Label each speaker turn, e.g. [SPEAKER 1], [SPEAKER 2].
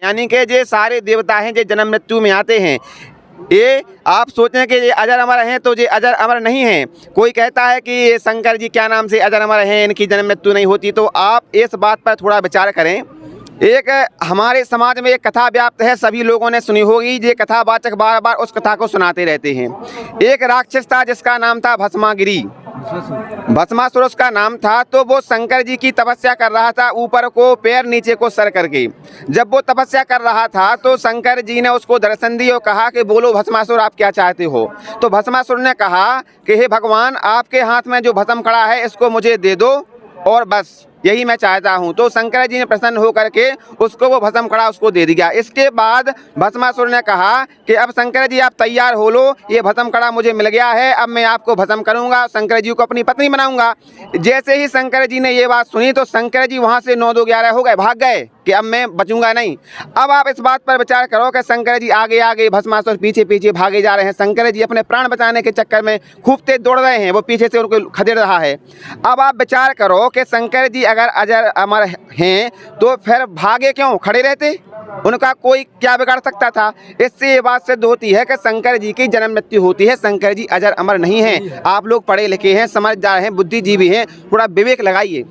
[SPEAKER 1] यानी कि ये सारे देवता हैं जो जन्म मृत्यु में आते हैं, ये आप सोचें कि ये अजर अमर हैं तो ये अजर अमर नहीं हैं। कोई कहता है कि ये शंकर जी क्या नाम से अजर अमर हैं, इनकी जन्म मृत्यु नहीं होती, तो आप इस बात पर थोड़ा विचार करें। एक हमारे समाज में एक कथा व्याप्त है, सभी लोगों ने सुनी होगी, ये कथावाचक बार बार उस कथा को सुनाते रहते हैं। एक राक्षस था जिसका नाम था भस्मागिरी, भस्मासुर उसका नाम था। तो वो शंकर जी की तपस्या कर रहा था, ऊपर को पैर नीचे को सर करके। जब वो तपस्या कर रहा था तो शंकर जी ने उसको दर्शन दी और कहा कि बोलो भस्मासुर आप क्या चाहते हो। तो भस्मासुर ने कहा कि हे भगवान, आपके हाथ में जो भस्म कड़ा है इसको मुझे दे दो और बस यही मैं चाहता हूँ। तो शंकर जी ने प्रसन्न होकर के उसको वो भस्म कड़ा उसको दे दिया। इसके बाद भस्मासुर ने कहा कि अब शंकर जी आप तैयार हो लो, ये भस्म कड़ा मुझे मिल गया है, अब मैं आपको भस्म करूँगा, शंकर जी को अपनी पत्नी बनाऊंगा। जैसे ही शंकर जी ने ये बात सुनी तो शंकर जी वहाँ से 9 2 11 हो गए, भाग गए कि अब मैं बचूंगा नहीं। अब आप इस बात पर विचार करो कि शंकर जी आगे आगे, भस्मासुर पीछे पीछे भागे जा रहे हैं। शंकर जी अपने प्राण बचाने के चक्कर में खूब तेज दौड़ रहे हैं, वो पीछे से उनको खदेड़ रहा है। अब आप विचार करो कि शंकर जी अगर अजर अमर हैं तो फिर भागे क्यों, खड़े रहते, उनका कोई क्या बिगाड़ सकता था। इससे ये बात सिद्ध होती है कि शंकर जी की जन्म मृत्यु होती है, शंकर जी अजर अमर नहीं हैं। आप लोग पढ़े लिखे हैं, समझदार हैं, बुद्धिजीवी हैं, थोड़ा विवेक लगाइए।